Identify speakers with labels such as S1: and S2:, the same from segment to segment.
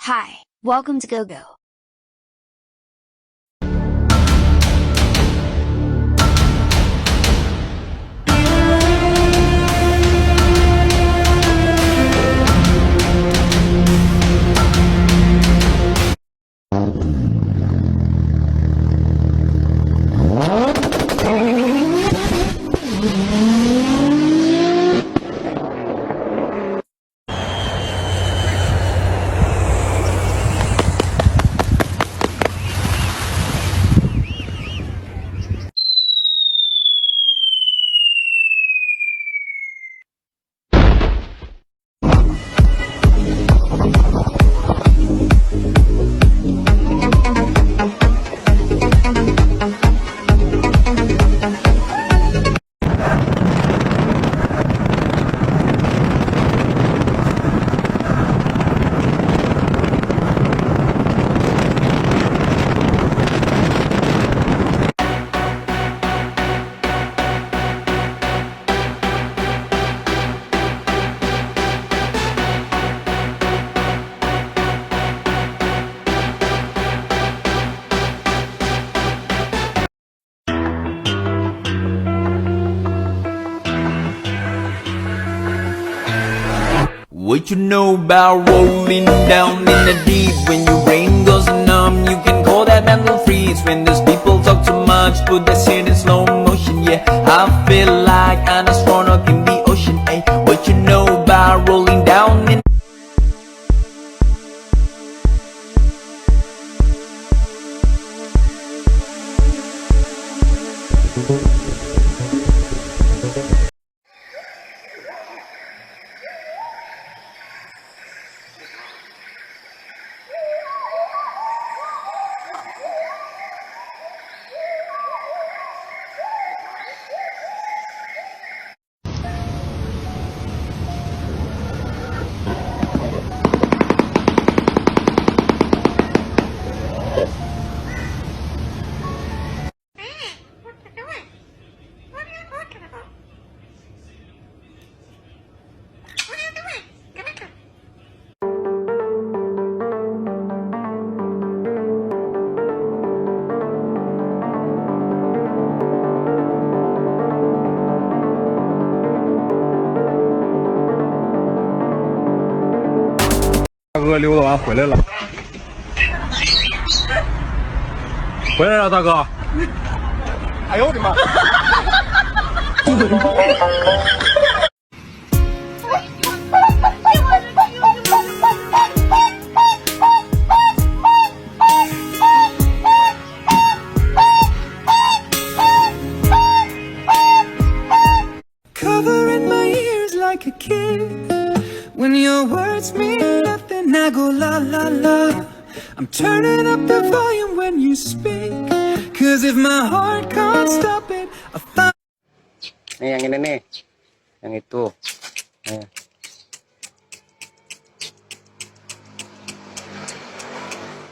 S1: Hi, welcome to GoGo.
S2: What you know about rolling down in the deep? When your brain goes numb, you can call that mental freeze. When those people talk too much, put that shit in slow motion. Yeah, I feel like an astronaut in the ocean. Ay, what you know about rolling down in
S3: 大哥溜达完回来了，回来了，大哥。哎呦我的妈
S4: ！Covering my ears like a kid. When your words mean nothing, I go la la la. I'm turning up the volume when you speak. Cause if my heart can't stop it, I find...
S5: Nih yang ini nih, yang itu. Nih.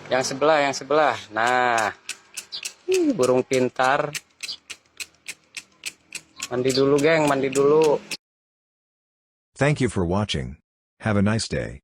S5: Yang sebelah. Nah, burung pintar. Mandi dulu, geng, mandi dulu.
S6: Thank you for watching. Have a nice day.